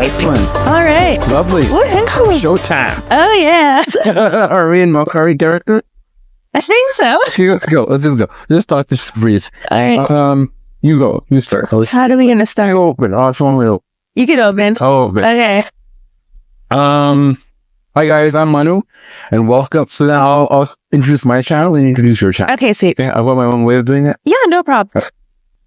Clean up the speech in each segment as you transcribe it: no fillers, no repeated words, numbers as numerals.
Excellent. All right. Lovely. Woohoo. Showtime. Oh, yeah. Are we in Mokari character? I think so. Okay, let's go. Let's just go. Just talk to Breeze. All right. You go. You start. How are we going to start? You open. Oh, it's one way open. You can open. Oh, open. Okay. Hi guys, I'm Manu, and welcome. So now I'll introduce my channel and introduce your channel. Okay, sweet. Okay, I've got my own way of doing it. Yeah, no problem.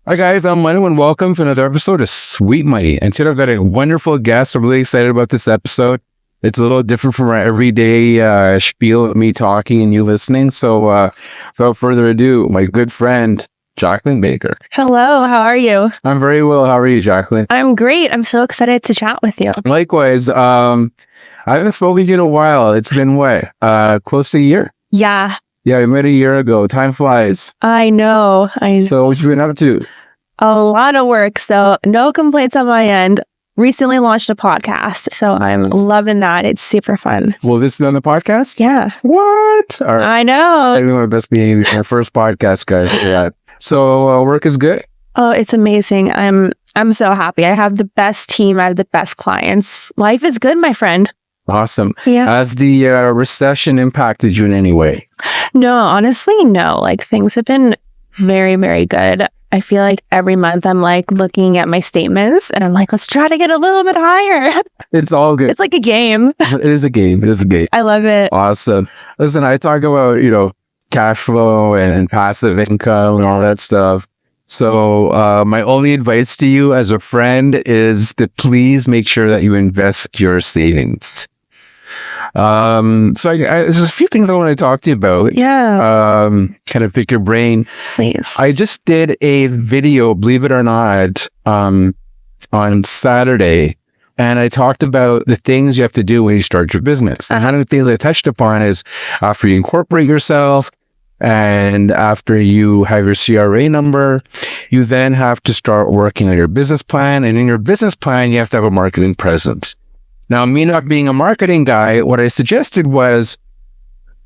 Hi guys, I'm Manu, and welcome to another episode of Sweet Money. And today I've got a wonderful guest. I'm really excited about this episode. It's a little different from our everyday spiel of me talking and you listening. So without further ado, my good friend, Jaclyn Baker. Hello, how are you? I'm very well. How are you, Jaclyn? I'm great. I'm so excited to chat with you. Likewise. I haven't spoken to you in a while. It's been what? Close to a year? Yeah, Yeah, we met a year ago. Time flies. I know. So what you been up to? A lot of work, so no complaints on my end. Recently launched a podcast, so I'm loving that. It's super fun. Will this be on the podcast? Yeah. What? All right. I know. I'm doing my best behavior. Our first podcast, guys. Yeah. So work is good? Oh, it's amazing. I'm so happy. I have the best team. I have the best clients. Life is good, my friend. Awesome. Yeah. Has the recession impacted you in any way? No, honestly, no. Like things have been very, very good. I feel like every month I'm like looking at my statements and I'm like, let's try to get a little bit higher. It's all good. It's like a game. It is a game. It is a game. I love it. Awesome. Listen, I talk about, cash flow and passive income and all that stuff. So my only advice to you as a friend is to please make sure that you invest your savings. There's a few things I want to talk to you about. Yeah. Kind of pick your brain. Please. I just did a video, believe it or not, on Saturday, and I talked about the things you have to do when you start your business. And one of the things I touched upon is after you incorporate yourself and after you have your CRA number, you then have to start working on your business plan. And in your business plan, you have to have a marketing presence. Now, me not being a marketing guy, what I suggested was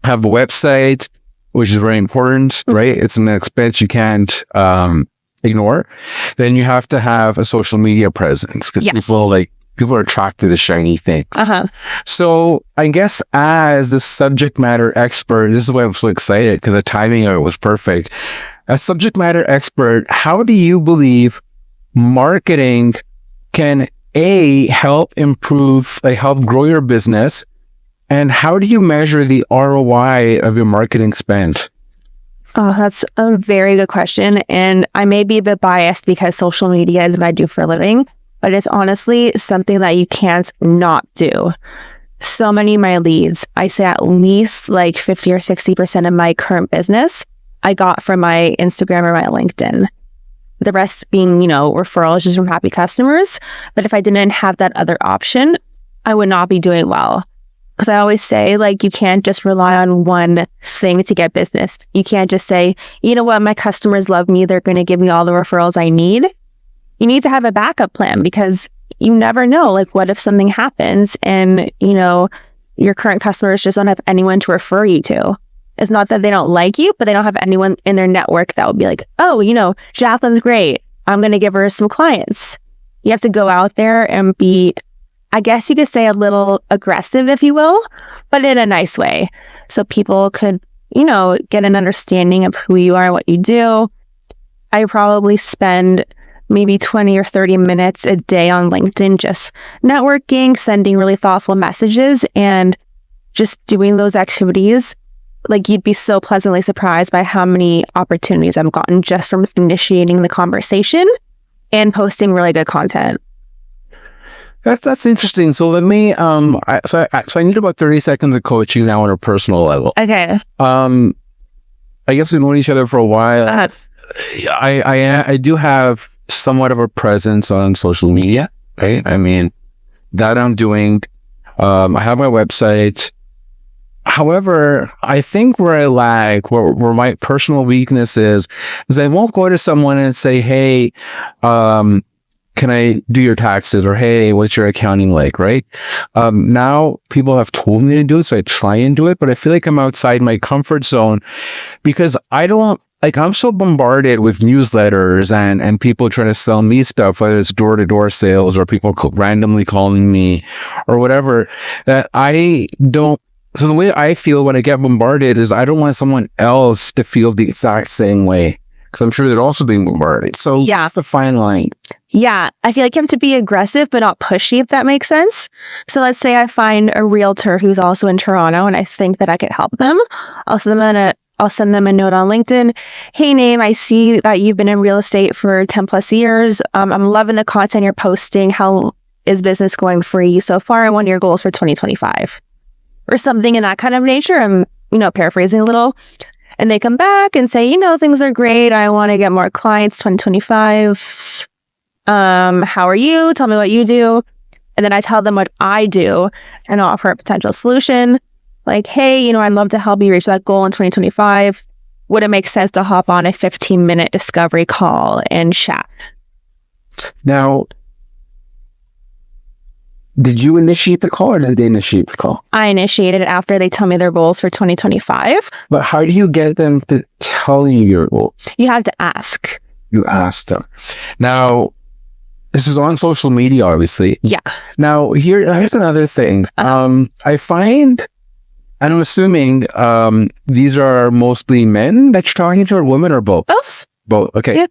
have a website, which is very important, right? It's an expense you can't ignore. Then you have to have a social media presence because people are attracted to shiny things. So I guess as the subject matter expert, this is why I'm so excited because the timing of it was perfect. As subject matter expert, how do you believe marketing can help grow your business? And how do you measure the ROI of your marketing spend? Oh, that's a very good question. And I may be a bit biased because social media is what I do for a living, but it's honestly something that you can't not do. So many of my leads, I say at least like 50 or 60% of my current business, I got from my Instagram or my LinkedIn. The rest being, referrals just from happy customers. But if I didn't have that other option, I would not be doing well. Because I always say, you can't just rely on one thing to get business. You can't just say, you know what, my customers love me. They're going to give me all the referrals I need. You need to have a backup plan because you never know, what if something happens and, your current customers just don't have anyone to refer you to. It's not that they don't like you, but they don't have anyone in their network that would be like, oh, Jaclyn's great. I'm going to give her some clients. You have to go out there and be, I guess you could say a little aggressive, if you will, but in a nice way. So people could, get an understanding of who you are and what you do. I probably spend maybe 20 or 30 minutes a day on LinkedIn, just networking, sending really thoughtful messages and just doing those activities. You'd be so pleasantly surprised by how many opportunities I've gotten just from initiating the conversation and posting really good content. That's interesting. So let me, so I need about 30 seconds of coaching now on a personal level. Okay. I guess we've known each other for a while. I do have somewhat of a presence on social media, right? I mean, that I'm doing. I have my website. However, I think where I lag, where my personal weakness is I won't go to someone and say, hey, can I do your taxes? Or, hey, what's your accounting like? Right? Now people have told me to do it, so I try and do it, but I feel like I'm outside my comfort zone because I don't like I'm so bombarded with newsletters and people trying to sell me stuff, whether it's door-to-door sales or people randomly calling me or whatever, that I don't. So the way I feel when I get bombarded is I don't want someone else to feel the exact same way, because I'm sure they're also being bombarded. So Yeah. that's the fine line. Yeah, I feel like you have to be aggressive, but not pushy, if that makes sense. So let's say I find a realtor who's also in Toronto and I think that I could help them. I'll send them a note on LinkedIn. Hey, Name, I see that you've been in real estate for 10 plus years. I'm loving the content you're posting. How is business going for you so far? And what are your goals for 2025? Or something in that kind of nature. I'm, paraphrasing a little. And they come back and say, things are great. I want to get more clients 2025. How are you? Tell me what you do. And then I tell them what I do and offer a potential solution. Like, hey, I'd love to help you reach that goal in 2025. Would it make sense to hop on a 15-minute discovery call and chat? Now, did you initiate the call or did they initiate the call? I initiated it after they tell me their goals for 2025. But how do you get them to tell you your goals? You have to ask. You ask them. Now, this is on social media, obviously. Yeah. Now, here's another thing. I find, and I'm assuming these are mostly men that you're talking to, or women, or both? Both. Both. Okay. Yeah.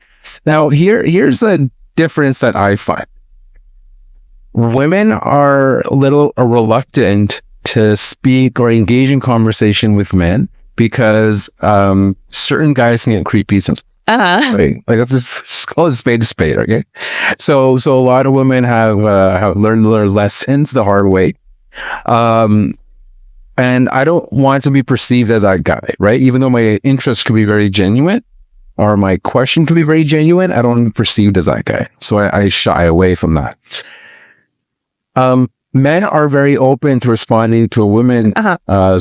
Now, here's a difference that I find. Women are a little reluctant to speak or engage in conversation with men because certain guys can get creepy sometimes. Right? Like, let's just call it a spade, okay? So a lot of women have learned their lessons the hard way. And I don't want to be perceived as that guy, right? Even though my interest could be very genuine or my question could be very genuine, I don't want to be perceived as that guy. So I shy away from that. Men are very open to responding to a woman's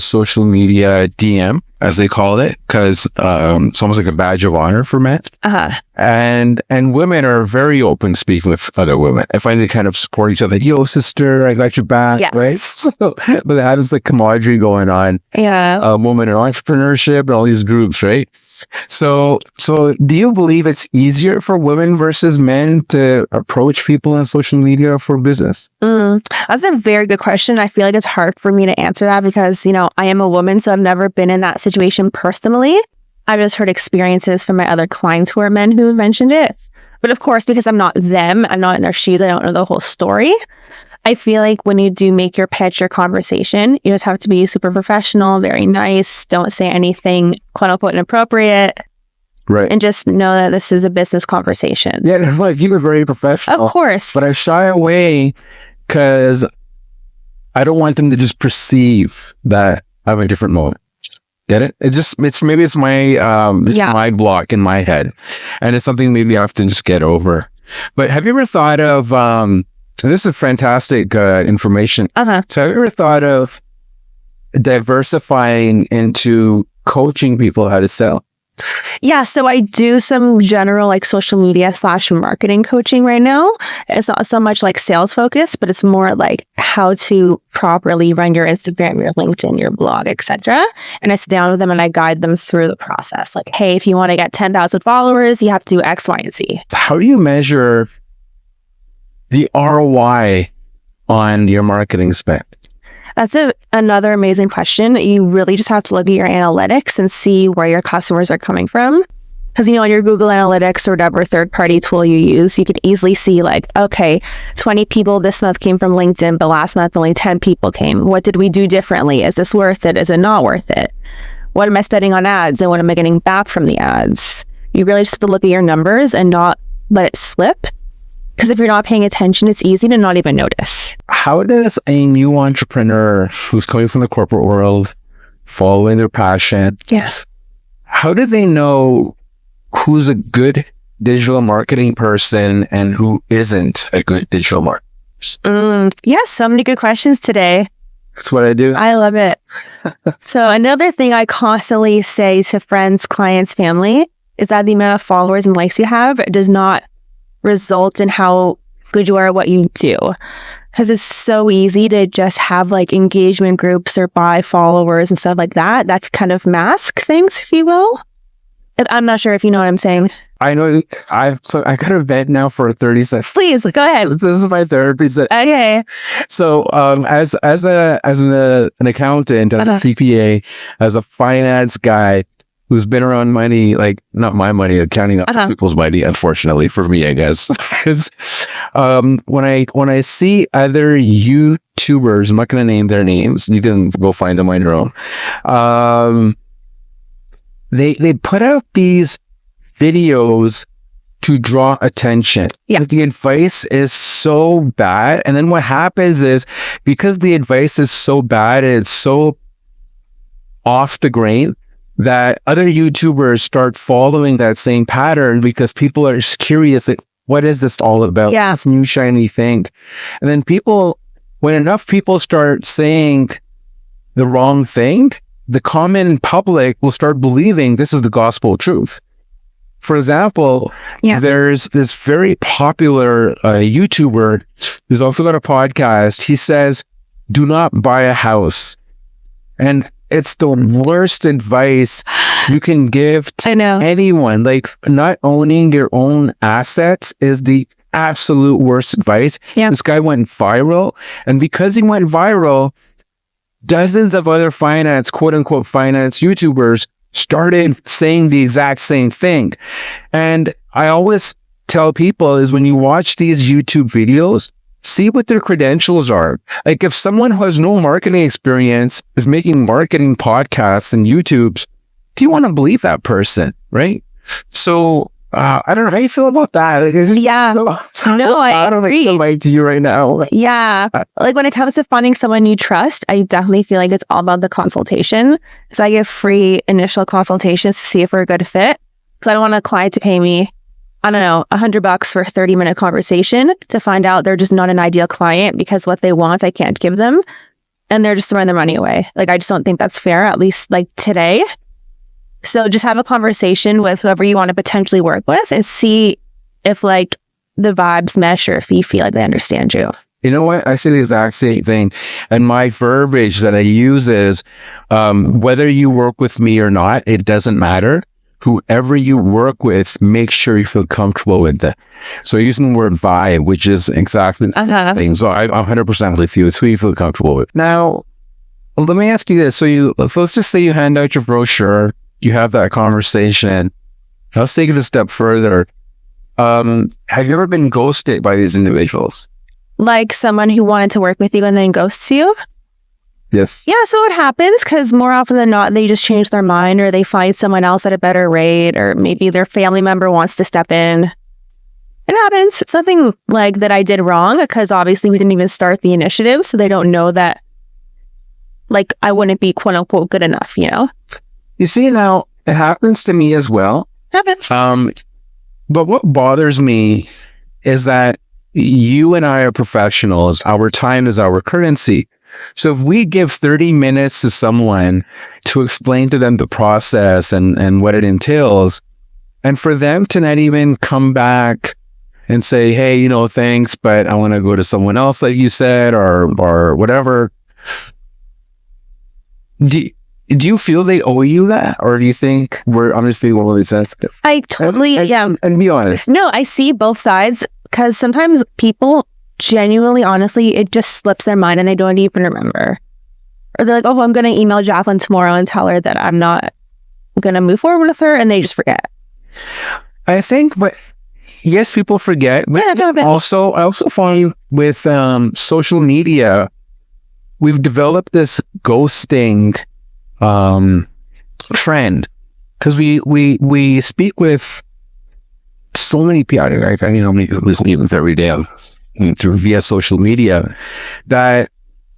social media DM, as they call it, because it's almost like a badge of honor for men. And women are very open to speaking with other women. I find they kind of support each other. Yo, sister, I got your back, Yes. right? So, but they have this like camaraderie going on. Yeah. Women in entrepreneurship and all these groups, right? So do you believe it's easier for women versus men to approach people on social media for business? That's a very good question. I feel like it's hard for me to answer that because, I am a woman, so I've never been in that situation personally. I've just heard experiences from my other clients who are men who have mentioned it. But of course, because I'm not them, I'm not in their shoes, I don't know the whole story. I feel like when you do make your pitch, your conversation, you just have to be super professional, very nice. Don't say anything quote unquote inappropriate. Right. And just know that this is a business conversation. Yeah, like you were very professional. Of course. But I shy away because I don't want them to just perceive that I have a different mode. Get it? Maybe it's my block in my head. And it's something maybe I have to just get over. But have you ever thought of, and this is fantastic information. So have you ever thought of diversifying into coaching people how to sell? Yeah, so I do some general social media / marketing coaching right now. It's not so much like sales focused, but it's more like how to properly run your Instagram, your LinkedIn, your blog, etc. And I sit down with them and I guide them through the process. Like, hey, if you want to get 10,000 followers, you have to do X, Y, and Z. How do you measure the ROI on your marketing spend? That's another amazing question. You really just have to look at your analytics and see where your customers are coming from. Because, on your Google Analytics or whatever third-party tool you use, you could easily see 20 people this month came from LinkedIn, but last month only 10 people came. What did we do differently? Is this worth it? Is it not worth it? What am I spending on ads? And what am I getting back from the ads? You really just have to look at your numbers and not let it slip. Because if you're not paying attention, it's easy to not even notice. How does a new entrepreneur who's coming from the corporate world, following their passion, how do they know who's a good digital marketing person and who isn't a good digital marketer? Yes, so many good questions today. That's what I do. I love it. So another thing I constantly say to friends, clients, family is that the amount of followers and likes you have does not result in how good you are at what you do. Because it's so easy to just have engagement groups or buy followers and stuff like that. That could kind of mask things, if you will. I'm not sure if you know what I'm saying. I know I got a vent now for 30 seconds. Please go ahead. This is my therapy set. Okay. So, as an accountant, as a CPA, as a finance guy who's been around money, like not my money, accounting other people's money, unfortunately for me, I guess. Because when I see other YouTubers, I'm not going to name their names. You can go find them on your own. They put out these videos to draw attention. Yeah. The advice is so bad. And then what happens is, because the advice is so bad and it's so off the grain, that other YouTubers start following that same pattern because people are just curious, like, what is this all about? Yeah. This new shiny thing. And then when enough people start saying the wrong thing, the common public will start believing this is the gospel truth. For example, there's this very popular YouTuber who's also got a podcast. He says, do not buy a house. And it's the worst advice you can give to anyone. Like, not owning your own assets is the absolute worst advice. Yeah. This guy went viral. And because he went viral, dozens of other quote unquote finance YouTubers started saying the exact same thing. And I always tell people is, when you watch these YouTube videos, see what their credentials are. Like, if someone who has no marketing experience is making marketing podcasts and YouTubes, do you want to believe that person? Right? So, I don't know how you feel about that. Like, it's just I don't agree. Like to you right now. Yeah. Like, when it comes to finding someone you trust, I definitely feel like it's all about the consultation. So I give free initial consultations to see if we're a good fit. Because I don't want a client to pay me, I don't know, $100 for a 30-minute conversation to find out they're just not an ideal client because what they want, I can't give them. And they're just throwing their money away. Like, I just don't think that's fair, at least like today. So just have a conversation with whoever you want to potentially work with and see if like the vibes mesh or if you feel like they understand you. You know what? I say the exact same thing. And my verbiage that I use is, whether you work with me or not, it doesn't matter. Whoever you work with, make sure you feel comfortable with it. So using the word vibe, which is exactly the same thing. So I'm 100% with you. It's who you feel comfortable with. Now, let me ask you this. So let's just say you hand out your brochure. You have that conversation. Let's take it a step further. Have you ever been ghosted by these individuals? Like someone who wanted to work with you and then ghosts you? Yes. Yeah, so it happens because more often than not, they just change their mind or they find someone else at a better rate, or maybe their family member wants to step in. It happens. It's nothing like that I did wrong, because obviously we didn't even start the initiative, so they don't know that like I wouldn't be quote unquote good enough, you know? You see, now it happens to me as well. Happens. But what bothers me is that you and I are professionals. Our time is our currency. So if we give 30 minutes to someone to explain to them the process and what it entails, and for them to not even come back and say, hey, thanks, but I want to go to someone else, like you said, or whatever. Do you feel they owe you that? Or do you think I'm just being really sensitive? I totally, And be honest. No, I see both sides, because sometimes people genuinely, honestly, it just slips their mind and they don't even remember. Or they're like, oh, I'm going to email Jaclyn tomorrow and tell her that I'm not going to move forward with her, and they just forget. I think, but yes, people forget. But I also find with social media, we've developed this ghosting trend, because we speak with so many people. I mean, every day through via social media, that,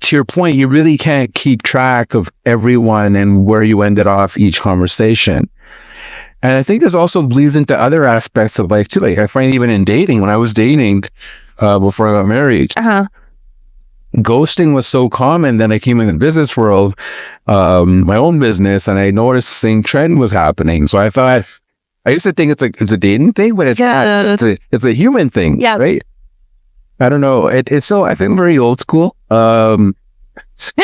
to your point, you really can't keep track of everyone and where you ended off each conversation. And I think this also bleeds into other aspects of life too. Like, I find even in dating, when I was dating before I got married, ghosting was so common. Then I came in the business world, my own business, and I noticed the same trend was happening. So I thought, I used to think it's a dating thing, but it's not. It's a human thing, right? I don't know. It's still, I think, very old school. So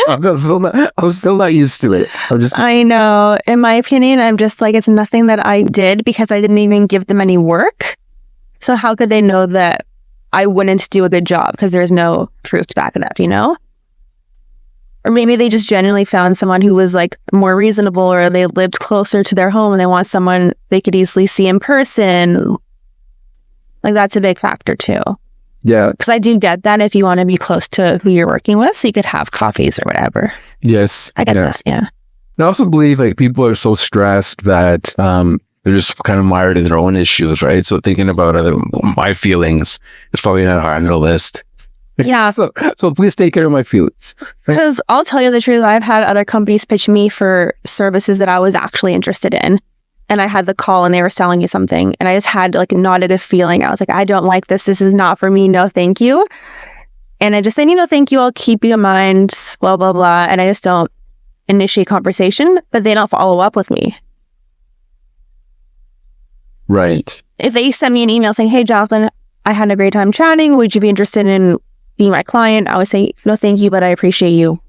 I'm still not used to it. I know. In my opinion, I'm just like, it's nothing that I did because I didn't even give them any work. So how could they know that I wouldn't do a good job because there's no proof to back it up, you know? Or maybe they just genuinely found someone who was like more reasonable, or they lived closer to their home and they want someone they could easily see in person. Like that's a big factor too. Yeah. Because I do get that if you want to be close to who you're working with, so you could have coffees or whatever. Yes. I get that, yeah. I also believe like people are so stressed that they're just kind of mired in their own issues, right? So thinking about my feelings is probably not high on their list. Yeah. So please take care of my feelings. Because I'll tell you the truth, I've had other companies pitch me for services that I was actually interested in. And I had the call and they were selling me something. And I just had like not a good feeling. I was like, I don't like this. This is not for me. No, thank you. And I just said, thank you. I'll keep you in mind, blah, blah, blah. And I just don't initiate conversation, but they don't follow up with me. Right. If they send me an email saying, hey, Jaclyn, I had a great time chatting. Would you be interested in being my client? I would say, no, thank you, but I appreciate you.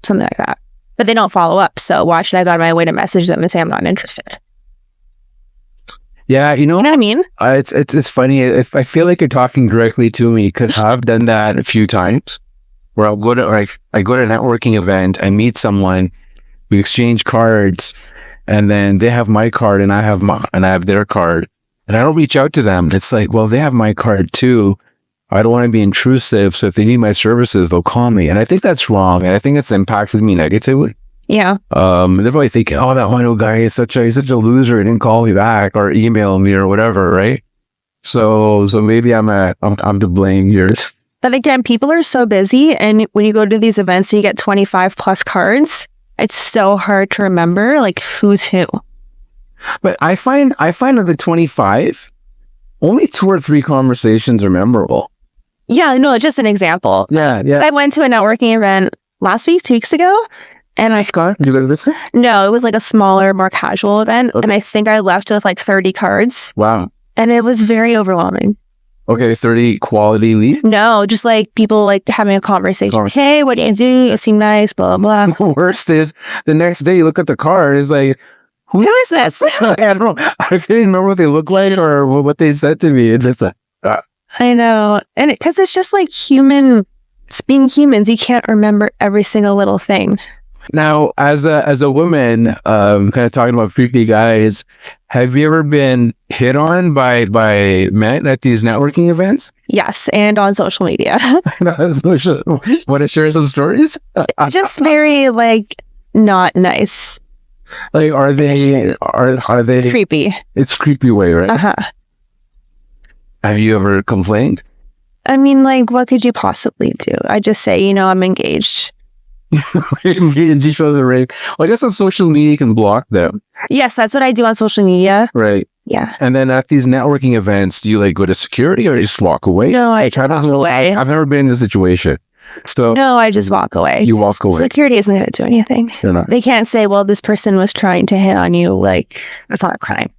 Something like that. But they don't follow up. So why should I go out of my way to message them and say I'm not interested? Yeah, you know what I mean? It's funny. If I feel like you're talking directly to me, because I've done that a few times, where I go to a networking event, I meet someone, we exchange cards, and then they have my card and I have their card, and I don't reach out to them. It's like, well, they have my card too. I don't want to be intrusive, so if they need my services, they'll call me, and I think that's wrong, and I think it's impacted me negatively. Yeah. They're probably thinking, oh, that one guy is such a loser. He didn't call me back or email me or whatever, right? So maybe I'm to blame here. But again, people are so busy, and when you go to these events and you get 25 plus cards, it's so hard to remember like who's who. But I find of the 25, only 2 or 3 conversations are memorable. Yeah, no, just an example. Yeah. I went to a networking event last week, 2 weeks ago. And did you go to this? No, it was like a smaller, more casual event. Okay. And I think I left with like 30 cards. Wow. And it was very overwhelming. Okay, 30 quality leads? No, just like people like having a conversation. Hey, what do you do? You seem nice, blah, blah, blah. The worst is the next day you look at the card, it's like, who is this? I don't know. I can't even remember what they look like or what they said to me. It's just I know. And because it's just like being humans, you can't remember every single little thing. Now, as a woman, kind of talking about creepy guys, have you ever been hit on by men at these networking events? Yes, and on social media. Want to share some stories? Just very like not nice. Like, are they? It's creepy? It's creepy way, right? Uh-huh. Have you ever complained? I mean, like, what could you possibly do? I just say, I'm engaged. Well, I guess on social media you can block them. Yes, that's what I do on social media. Right. Yeah. And then at these networking events, do you like go to security or just walk away? No, I just walk away. I've never been in this situation. So no, I just walk away. You walk away. Security isn't going to do anything. They're not. They can't say, well, this person was trying to hit on you. Like, that's not a crime.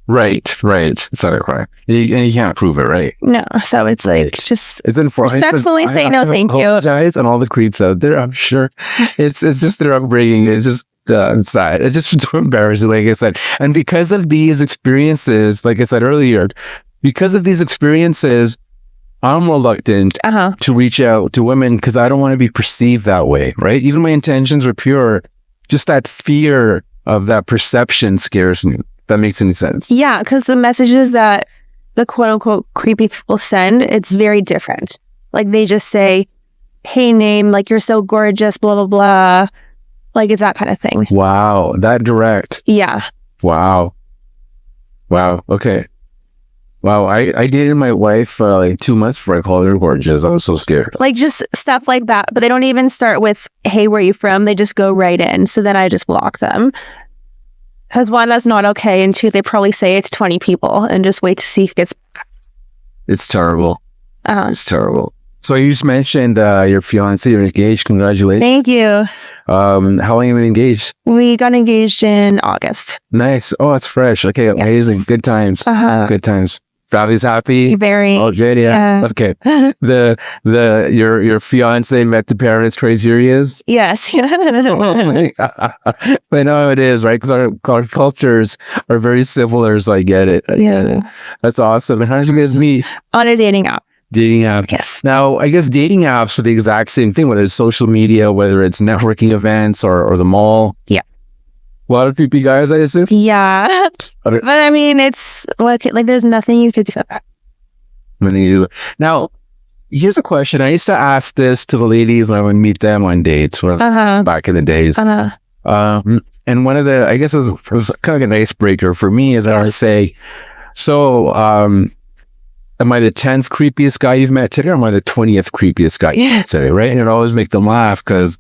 Right. It's not a crime. And you can't prove it, right? No. So it's like, just it's respectfully say no, thank you. I apologize and all the creeps out there, I'm sure. It's just their upbringing. It's just inside. It's just so embarrassing, like I said. And because of these experiences, like I said earlier, I'm reluctant to reach out to women because I don't want to be perceived that way, right? Even my intentions are pure. Just that fear of that perception scares me. If that makes any sense. Yeah, because the messages that the quote unquote creepy people send, it's very different. Like they just say, hey name, like you're so gorgeous, blah, blah, blah. Like it's that kind of thing. Wow. That direct. Yeah. Wow. Okay. Wow. I dated my wife like 2 months before I called her gorgeous. I was so scared. Like just stuff like that. But they don't even start with, hey, where are you from? They just go right in. So then I just block them. Because 1, that's not okay. And 2, they probably say it's 20 people and just wait to see if it gets... It's terrible. It's terrible. So you just mentioned your fiance, you're engaged. Congratulations. Thank you. How long have you been engaged? We got engaged in August. Nice. Oh, it's fresh. Okay, amazing. Yes. Good times. Good times. Family's happy. Very. Oh, good. Yeah. Okay. Your fiance met the parents. Crazy he is. Yes. I know how it is, right? Because our cultures are very similar, so I get it. That's awesome. And how did you guys meet? On a dating app. Dating app. Yes. Now, I guess dating apps are the exact same thing, whether it's social media, whether it's networking events or the mall. Yeah. A lot of creepy guys, I assume. Yeah. But I mean, it's like there's nothing you could do about it. Now, here's a question. I used to ask this to the ladies when I would meet them on dates back in the days. And one of the, I guess it was kind of an icebreaker for me, is I would say, so, am I the 10th creepiest guy you've met today, or am I the 20th creepiest guy you've met today, right? And it always make them laugh because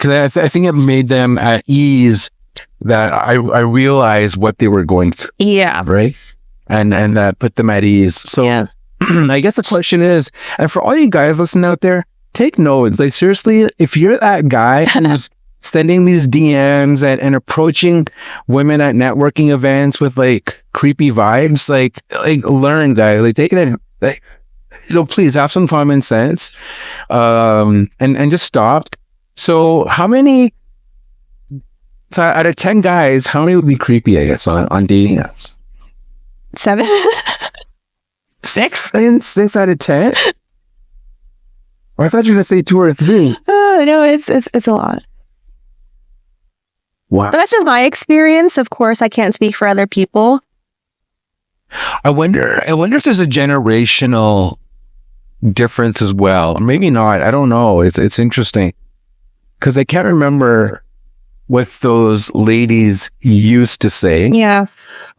I think it made them at ease that I realized what they were going through. Yeah. Right? And that put them at ease. So I guess the question is, and for all you guys listening out there, take notes. Like, seriously, if you're that guy who's sending these DMs and approaching women at networking events with like creepy vibes, like learn, guys. Like, take it in, like, please have some common sense, and just stop. So how many, out of 10 guys, how many would be creepy, I guess, on dating apps? 7. 6? 6 out of 10? Or I thought you were going to say 2 or 3. No, it's a lot. Wow. But that's just my experience. Of course, I can't speak for other people. I wonder if there's a generational difference as well. Maybe not. I don't know. It's interesting. Because I can't remember what those ladies used to say. Yeah.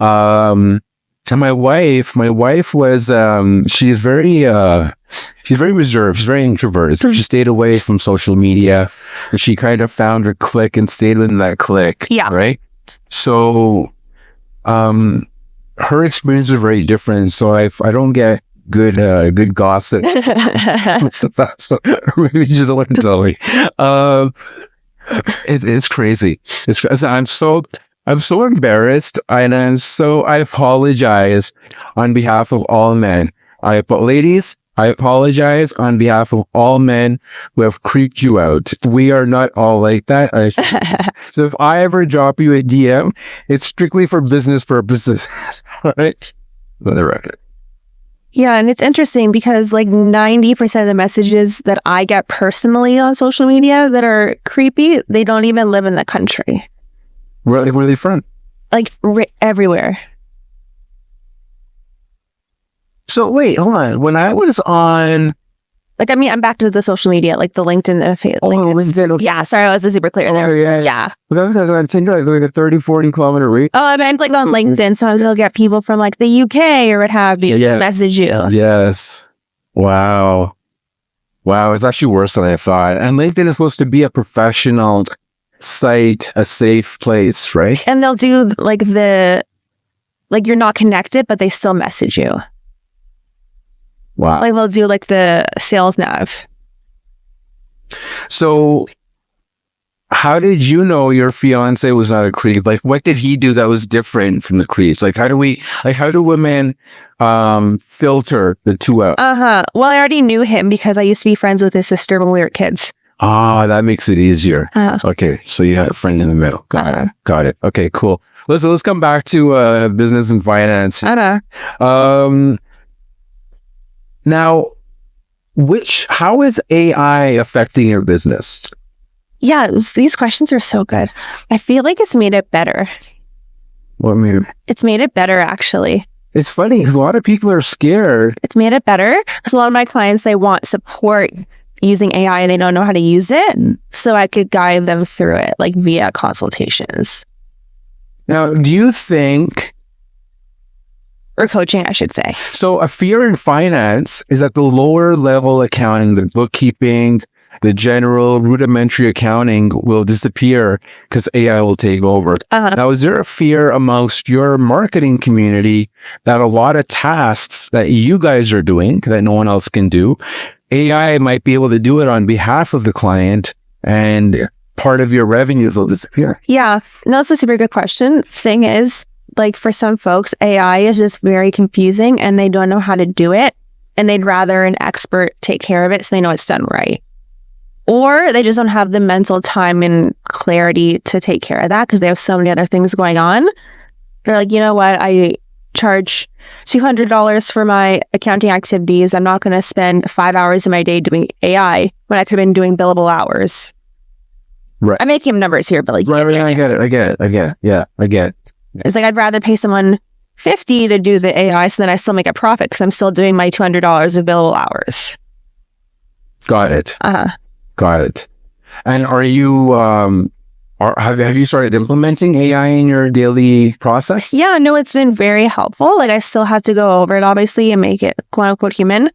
And my wife was, she's very reserved. She's very introverted. She stayed away from social media, and she kind of found her clique and stayed within that clique. Yeah. Right. So, her experiences are very different. So I don't get good gossip. So maybe you don't want to tell me. It's crazy. I'm so embarrassed, and I apologize on behalf of all men. Ladies, I apologize on behalf of all men who have creeped you out. We are not all like that. So if I ever drop you a DM, it's strictly for business purposes. All right? For the record. Yeah, and it's interesting because like 90% of the messages that I get personally on social media that are creepy, they don't even live in the country. Where are they from? Like everywhere. So wait, hold on. When I was on... Like, I mean, I'm back to the social media, like the LinkedIn. LinkedIn. Okay. Yeah, sorry, I wasn't super clear there. Yeah. But I was on Tinder, like a 30, 40 kilometer reach. Oh, I meant like on LinkedIn. Sometimes you'll get people from like the UK or what have you just message you. Yes. Wow. It's actually worse than I thought. And LinkedIn is supposed to be a professional site, a safe place, right? And they'll do like you're not connected, but they still message you. Wow. Like they'll do like the sales nav. So how did you know your fiance was not a creep? Like, what did he do that was different from the creeps? Like, how do women filter the two out? Well, I already knew him because I used to be friends with his sister when we were kids. Ah, that makes it easier. Okay, so you had a friend in the middle. Got it. Okay, cool. Let's come back to business and finance. Now, how is AI affecting your business? Yeah, these questions are so good. I feel like it's made it better. What made it? It's made it better, actually. It's funny because a lot of people are scared. It's made it better because a lot of my clients, they want support using AI and they don't know how to use it. So I could guide them through it, like via consultations. Now, do you think... Or coaching, I should say. So a fear in finance is that the lower level accounting, the bookkeeping, the general rudimentary accounting will disappear because AI will take over. Now, is there a fear amongst your marketing community that a lot of tasks that you guys are doing that no one else can do, AI might be able to do it on behalf of the client and part of your revenues will disappear? Yeah, no, that's a super good question. Thing is, like for some folks, AI is just very confusing and they don't know how to do it. And they'd rather an expert take care of it so they know it's done right. Or they just don't have the mental time and clarity to take care of that because they have so many other things going on. They're like, you know what? I charge $200 for my accounting activities. I'm not going to spend 5 hours of my day doing AI when I could have been doing billable hours. Right. I'm making numbers here, but like, right. I get it. Yeah, I get it. It's like I'd rather pay someone $50 to do the AI so then I still make a profit because I'm still doing my $200 of billable hours. Got it. Got it. And are you, have you started implementing AI in your daily process? Yeah, no, it's been very helpful. Like I still have to go over it obviously and make it quote unquote human.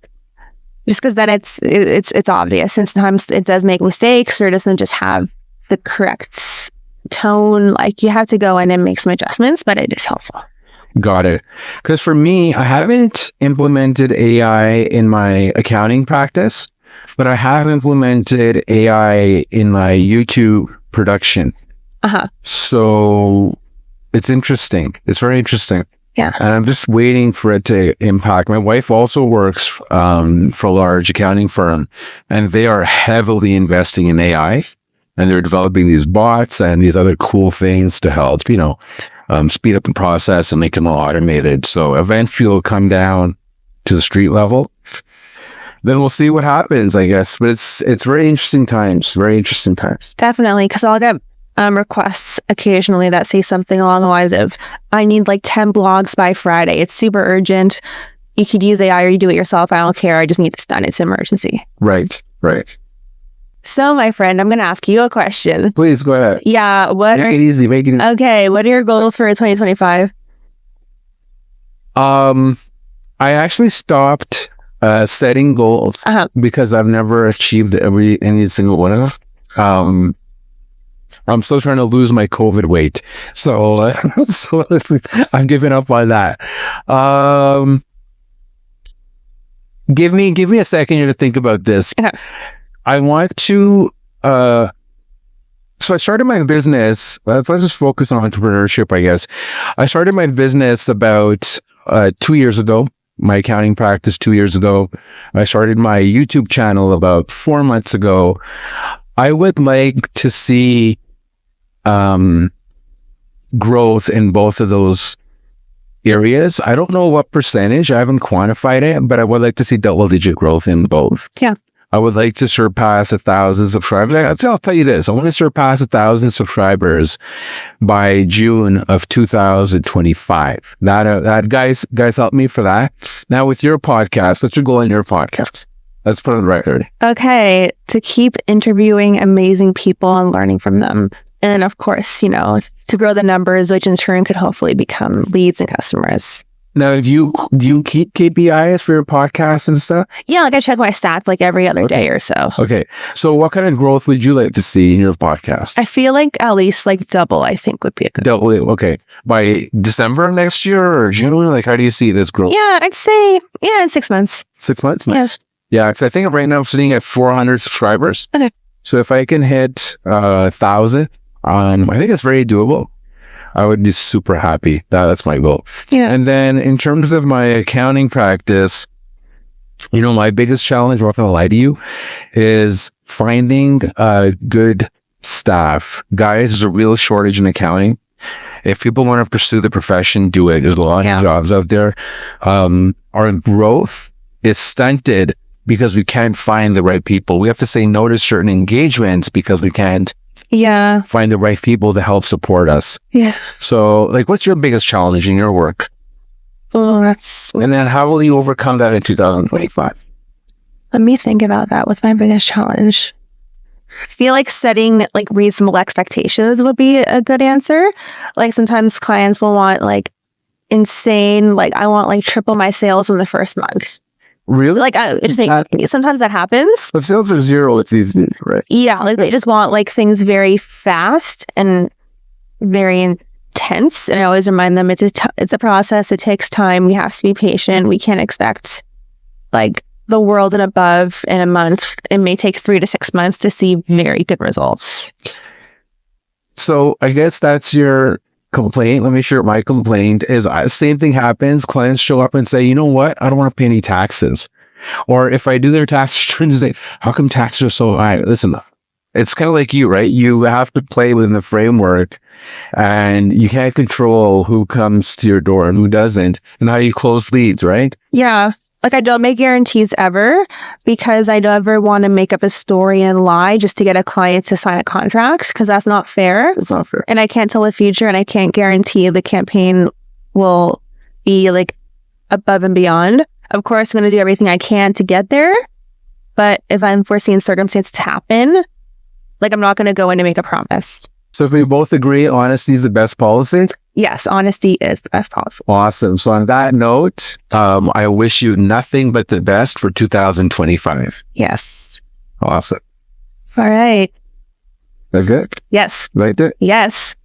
Just because then it's obvious. And sometimes it does make mistakes or it doesn't just have the correct tone. Like you have to go in and make some adjustments, but it is helpful. Got it. Because for me, I haven't implemented AI in my accounting practice, but I have implemented AI in my YouTube production. So it's interesting. It's very interesting. Yeah. And I'm just waiting for it to impact. My wife also works for a large accounting firm, and they are heavily investing in AI, and they're developing these bots and these other cool things to help, speed up the process and make them all automated. So eventually it'll come down to the street level. Then we'll see what happens, I guess. But it's very interesting times. Very interesting times. Definitely, because I'll get requests occasionally that say something along the lines of, I need like 10 blogs by Friday. It's super urgent. You could use AI or you do it yourself. I don't care. I just need this done. It's an emergency. Right. So, my friend, I'm going to ask you a question. Please go ahead. Yeah. Make it easy. Okay. What are your goals for 2025? I actually stopped setting goals because I've never achieved any single one of them. I'm still trying to lose my COVID weight. So I'm giving up on that. Give me a second here to think about this. Okay. I want to, so I started my business. Let's just focus on entrepreneurship, I guess. I started my business about 2 years ago, my accounting practice 2 years ago. I started my YouTube channel about 4 months ago. I would like to see growth in both of those areas. I don't know what percentage. I haven't quantified it, but I would like to see double-digit growth in both. Yeah. I would like to surpass 1,000 subscribers. I'll tell you this. I want to surpass 1,000 subscribers by June of 2025. That guys help me for that. Now with your podcast, what's your goal in your podcast? Let's put it on the record. Okay. To keep interviewing amazing people and learning from them. And of course, to grow the numbers, which in turn could hopefully become leads and customers. Now, do you keep KPIs for your podcast and stuff? Yeah, like I check my stats like every other day or so. Okay. So what kind of growth would you like to see in your podcast? I feel like at least like double, I think would be a good. Double it. Okay. By December of next year or June? Like, how do you see this growth? Yeah, I'd say, in 6 months. 6 months? Nice. Yeah, because I think right now I'm sitting at 400 subscribers. Okay. So if I can hit 1,000, I think it's very doable. I would be super happy. That's my goal. Yeah. And then in terms of my accounting practice, my biggest challenge, I'm not going to lie to you, is finding good staff. Guys, there's a real shortage in accounting. If people want to pursue the profession, do it. There's a lot of jobs out there. Our growth is stunted because we can't find the right people. We have to say no to certain engagements because we can't find the right people to help support us. Yeah. So, what's your biggest challenge in your work? Oh, that's... And then how will you overcome that in 2025? Let me think about that. What's my biggest challenge? I feel like setting reasonable expectations would be a good answer. Sometimes clients will want insane, I want triple my sales in the first month. Really? Sometimes that happens. If sales are zero, it's easy, right? Yeah, they just want things very fast and very intense. And I always remind them it's a process. It takes time. We have to be patient. We can't expect the world and above in a month. It may take 3 to 6 months to see very good results. So I guess that's your complaint, let me share my complaint is same thing happens. Clients show up and say, you know what? I don't want to pay any taxes. Or if I do their tax returns, they say, how come taxes are so high? Listen, it's kind of like you, right? You have to play within the framework and you can't control who comes to your door and who doesn't and how you close leads, right? Yeah. Like, I don't make guarantees ever because I don't ever want to make up a story and lie just to get a client to sign a contract, because that's not fair. It's not fair. And I can't tell the future, and I can't guarantee the campaign will be like above and beyond. Of course, I'm going to do everything I can to get there. But if I'm foreseeing circumstances to happen, like, I'm not going to go in and make a promise. So if we both agree, honesty is the best policy? Yes, honesty is the best policy. Awesome. So on that note, I wish you nothing but the best for 2025. Yes. Awesome. All right. That's good? Yes. Right there? Yes.